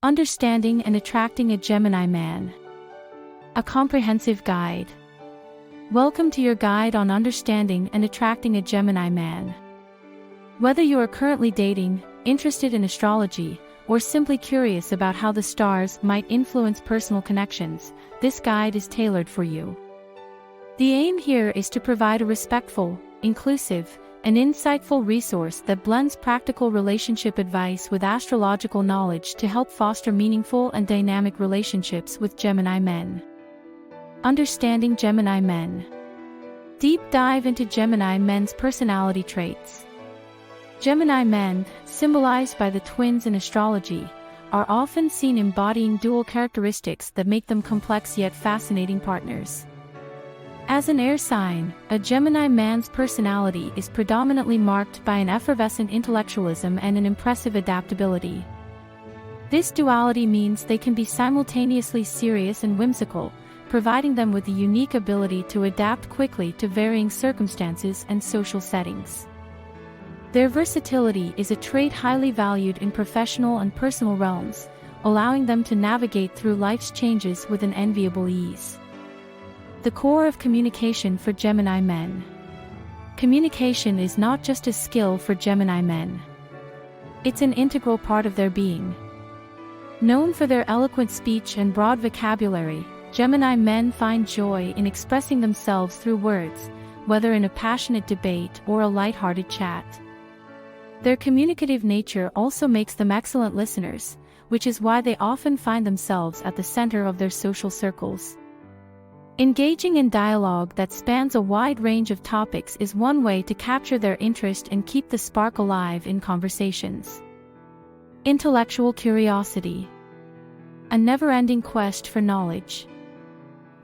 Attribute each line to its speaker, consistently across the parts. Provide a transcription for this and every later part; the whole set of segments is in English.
Speaker 1: Understanding and Attracting a Gemini Man. A comprehensive guide. Welcome to your guide on understanding and attracting a Gemini man. Whether you are currently dating, interested in astrology, or simply curious about how the stars might influence personal connections, this guide is tailored for you. The aim here is to provide a respectful, inclusive, and insightful resource that blends practical relationship advice with astrological knowledge to help foster meaningful and dynamic relationships with Gemini men. Understanding Gemini men. Deep dive into Gemini men's personality traits. Gemini men, symbolized by the twins in astrology, are often seen embodying dual characteristics that make them complex yet fascinating partners. As an air sign, a Gemini man's personality is predominantly marked by an effervescent intellectualism and an impressive adaptability. This duality means they can be simultaneously serious and whimsical, providing them with the unique ability to adapt quickly to varying circumstances and social settings. Their versatility is a trait highly valued in professional and personal realms, allowing them to navigate through life's changes with an enviable ease. The core of communication for Gemini men. Communication is not just a skill for Gemini men. It's an integral part of their being. Known for their eloquent speech and broad vocabulary, Gemini men find joy in expressing themselves through words, whether in a passionate debate or a lighthearted chat. Their communicative nature also makes them excellent listeners, which is why they often find themselves at the center of their social circles. Engaging in dialogue that spans a wide range of topics is one way to capture their interest and keep the spark alive in conversations. Intellectual curiosity. A never-ending quest for knowledge.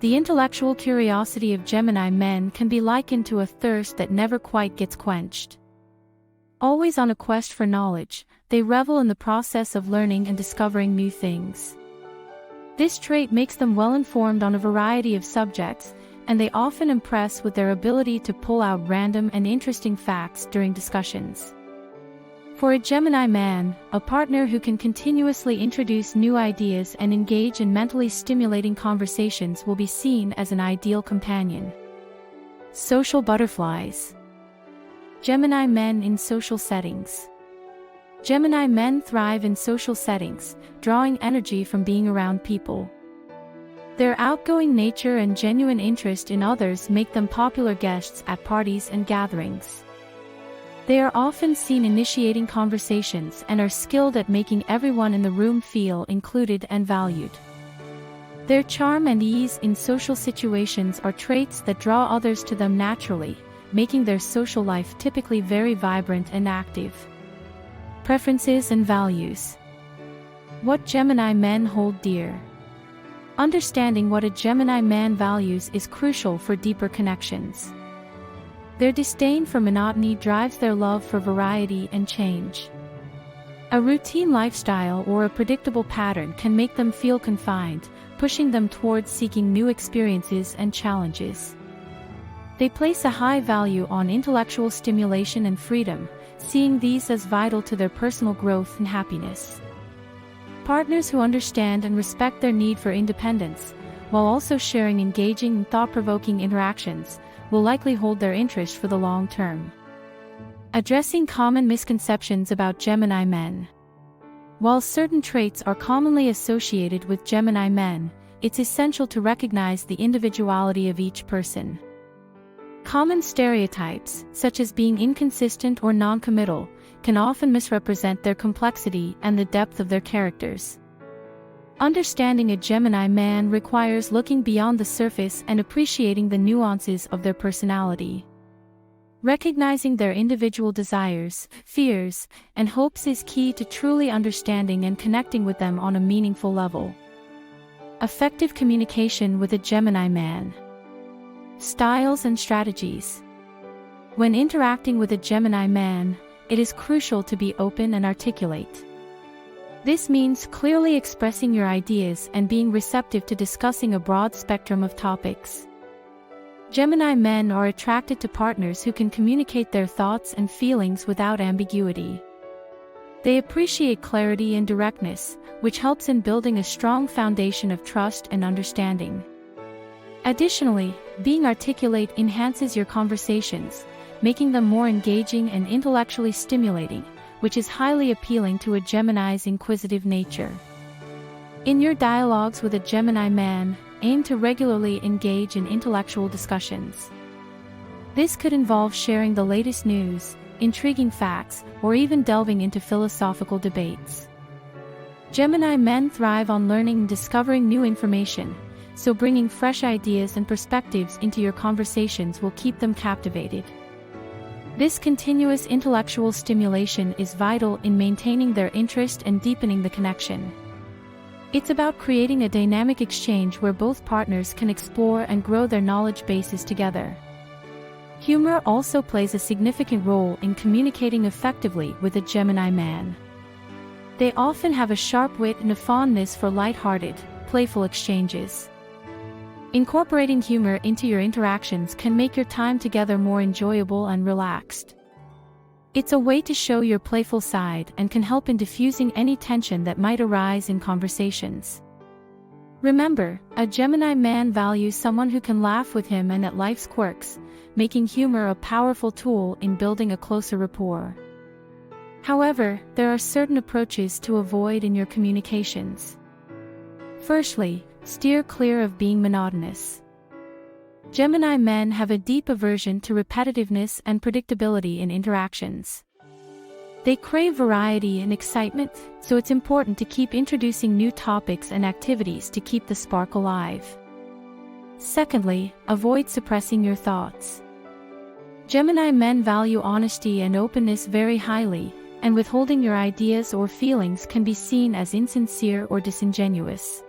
Speaker 1: The intellectual curiosity of Gemini men can be likened to a thirst that never quite gets quenched. Always on a quest for knowledge, they revel in the process of learning and discovering new things. This trait makes them well-informed on a variety of subjects, and they often impress with their ability to pull out random and interesting facts during discussions. For a Gemini man, a partner who can continuously introduce new ideas and engage in mentally stimulating conversations will be seen as an ideal companion. Social butterflies. Gemini men in social settings. Gemini men thrive in social settings, drawing energy from being around people. Their outgoing nature and genuine interest in others make them popular guests at parties and gatherings. They are often seen initiating conversations and are skilled at making everyone in the room feel included and valued. Their charm and ease in social situations are traits that draw others to them naturally, making their social life typically very vibrant and active. Preferences and values. What Gemini men hold dear. Understanding what a Gemini man values is crucial for deeper connections. Their disdain for monotony drives their love for variety and change. A routine lifestyle or a predictable pattern can make them feel confined, pushing them towards seeking new experiences and challenges. They place a high value on intellectual stimulation and freedom, seeing these as vital to their personal growth and happiness. Partners who understand and respect their need for independence, while also sharing engaging and thought-provoking interactions, will likely hold their interest for the long term. Addressing common misconceptions about Gemini men. While certain traits are commonly associated with Gemini men, it's essential to recognize the individuality of each person. Common stereotypes, such as being inconsistent or non-committal, can often misrepresent their complexity and the depth of their characters. Understanding a Gemini man requires looking beyond the surface and appreciating the nuances of their personality. Recognizing their individual desires, fears, and hopes is key to truly understanding and connecting with them on a meaningful level. Effective communication with a Gemini man. Styles and strategies. When interacting with a Gemini man, it is crucial to be open and articulate. This means clearly expressing your ideas and being receptive to discussing a broad spectrum of topics. Gemini men are attracted to partners who can communicate their thoughts and feelings without ambiguity. They appreciate clarity and directness, which helps in building a strong foundation of trust and understanding. Additionally, being articulate enhances your conversations, making them more engaging and intellectually stimulating, which is highly appealing to a Gemini's inquisitive nature. In your dialogues with a Gemini man, aim to regularly engage in intellectual discussions. This could involve sharing the latest news, intriguing facts, or even delving into philosophical debates. Gemini men thrive on learning and discovering new information, so bringing fresh ideas and perspectives into your conversations will keep them captivated. This continuous intellectual stimulation is vital in maintaining their interest and deepening the connection. It's about creating a dynamic exchange where both partners can explore and grow their knowledge bases together. Humor also plays a significant role in communicating effectively with a Gemini man. They often have a sharp wit and a fondness for light-hearted, playful exchanges. Incorporating humor into your interactions can make your time together more enjoyable and relaxed. It's a way to show your playful side and can help in diffusing any tension that might arise in conversations. Remember, a Gemini man values someone who can laugh with him and at life's quirks, making humor a powerful tool in building a closer rapport. However, there are certain approaches to avoid in your communications. Firstly, steer clear of being monotonous. Gemini men have a deep aversion to repetitiveness and predictability in interactions. They crave variety and excitement, so it's important to keep introducing new topics and activities to keep the spark alive. Secondly, avoid suppressing your thoughts. Gemini men value honesty and openness very highly, and withholding your ideas or feelings can be seen as insincere or disingenuous.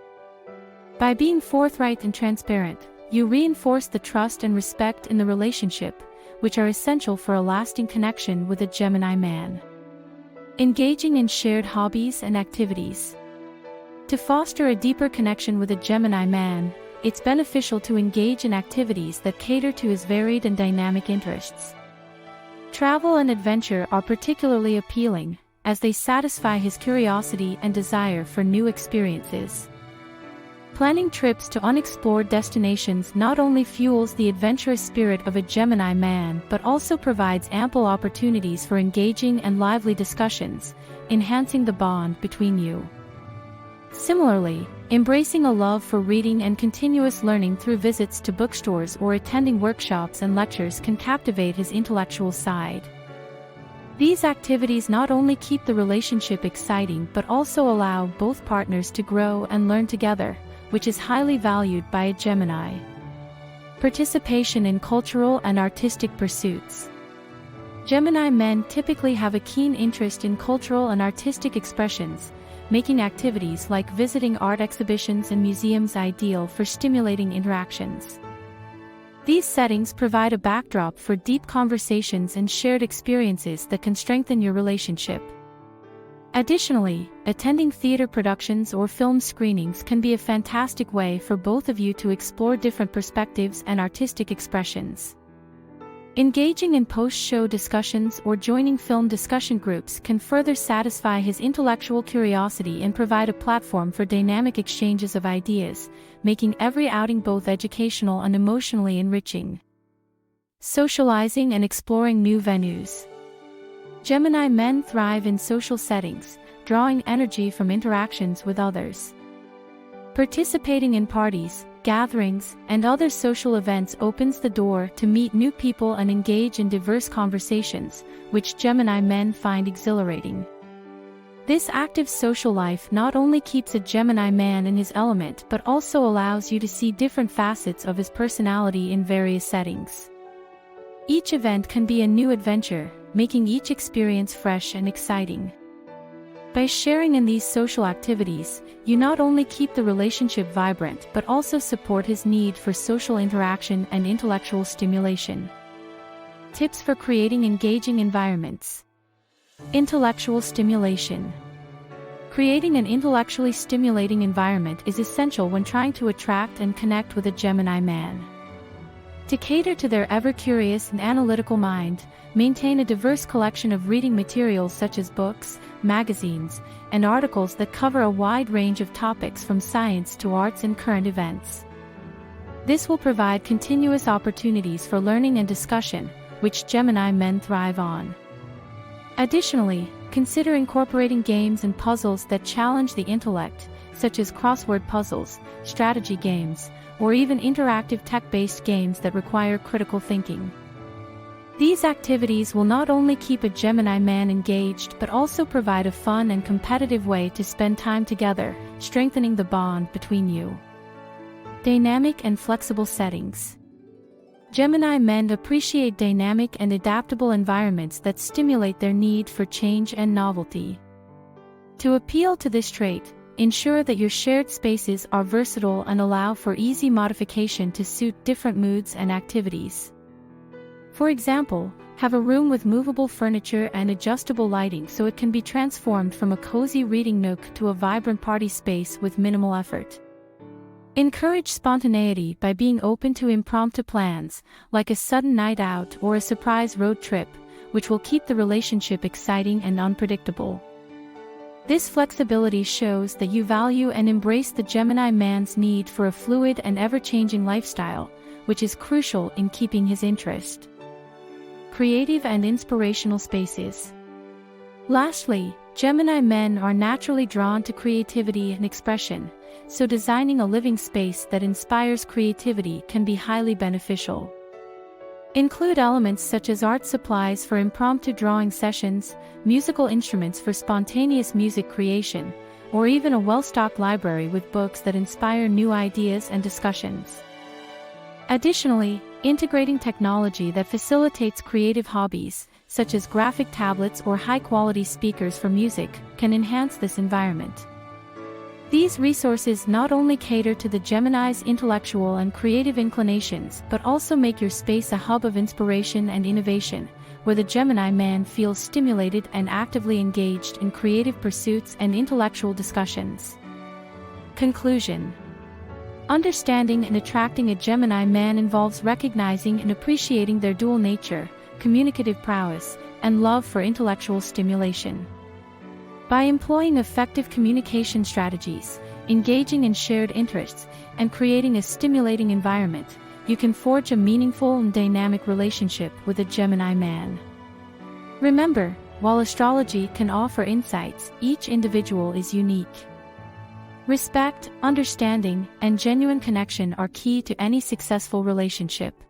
Speaker 1: By being forthright and transparent, you reinforce the trust and respect in the relationship, which are essential for a lasting connection with a Gemini man. Engaging in shared hobbies and activities. To foster a deeper connection with a Gemini man, it's beneficial to engage in activities that cater to his varied and dynamic interests. Travel and adventure are particularly appealing, as they satisfy his curiosity and desire for new experiences. Planning trips to unexplored destinations not only fuels the adventurous spirit of a Gemini man but also provides ample opportunities for engaging and lively discussions, enhancing the bond between you. Similarly, embracing a love for reading and continuous learning through visits to bookstores or attending workshops and lectures can captivate his intellectual side. These activities not only keep the relationship exciting but also allow both partners to grow and learn together, which is highly valued by a Gemini. Participation in cultural and artistic pursuits. Gemini men typically have a keen interest in cultural and artistic expressions, making activities like visiting art exhibitions and museums ideal for stimulating interactions. These settings provide a backdrop for deep conversations and shared experiences that can strengthen your relationship. Additionally, attending theater productions or film screenings can be a fantastic way for both of you to explore different perspectives and artistic expressions. Engaging in post-show discussions or joining film discussion groups can further satisfy his intellectual curiosity and provide a platform for dynamic exchanges of ideas, making every outing both educational and emotionally enriching. Socializing and exploring new venues. Gemini men thrive in social settings, drawing energy from interactions with others. Participating in parties, gatherings, and other social events opens the door to meet new people and engage in diverse conversations, which Gemini men find exhilarating. This active social life not only keeps a Gemini man in his element but also allows you to see different facets of his personality in various settings. Each event can be a new adventure, making each experience fresh and exciting. By sharing in these social activities, you not only keep the relationship vibrant but also support his need for social interaction and intellectual stimulation. Tips for creating engaging environments. Intellectual stimulation. Creating an intellectually stimulating environment is essential when trying to attract and connect with a Gemini man. To cater to their ever-curious and analytical mind, maintain a diverse collection of reading materials such as books, magazines, and articles that cover a wide range of topics from science to arts and current events. This will provide continuous opportunities for learning and discussion, which Gemini men thrive on. Additionally, consider incorporating games and puzzles that challenge the intellect, such as crossword puzzles, strategy games, or even interactive tech-based games that require critical thinking. These activities will not only keep a Gemini man engaged but also provide a fun and competitive way to spend time together, strengthening the bond between you. Dynamic and flexible settings. Gemini men appreciate dynamic and adaptable environments that stimulate their need for change and novelty. To appeal to this trait, ensure that your shared spaces are versatile and allow for easy modification to suit different moods and activities. For example, have a room with movable furniture and adjustable lighting so it can be transformed from a cozy reading nook to a vibrant party space with minimal effort. Encourage spontaneity by being open to impromptu plans, like a sudden night out or a surprise road trip, which will keep the relationship exciting and unpredictable. This flexibility shows that you value and embrace the Gemini man's need for a fluid and ever-changing lifestyle, which is crucial in keeping his interest. Creative and inspirational spaces. Lastly, Gemini men are naturally drawn to creativity and expression, so designing a living space that inspires creativity can be highly beneficial. Include elements such as art supplies for impromptu drawing sessions, musical instruments for spontaneous music creation, or even a well-stocked library with books that inspire new ideas and discussions. Additionally, integrating technology that facilitates creative hobbies, such as graphic tablets or high-quality speakers for music, can enhance this environment. These resources not only cater to the Gemini's intellectual and creative inclinations but also make your space a hub of inspiration and innovation, where the Gemini man feels stimulated and actively engaged in creative pursuits and intellectual discussions. Conclusion. Understanding and attracting a Gemini man involves recognizing and appreciating their dual nature, communicative prowess, and love for intellectual stimulation. By employing effective communication strategies, engaging in shared interests, and creating a stimulating environment, you can forge a meaningful and dynamic relationship with a Gemini man. Remember, while astrology can offer insights, each individual is unique. Respect, understanding, and genuine connection are key to any successful relationship.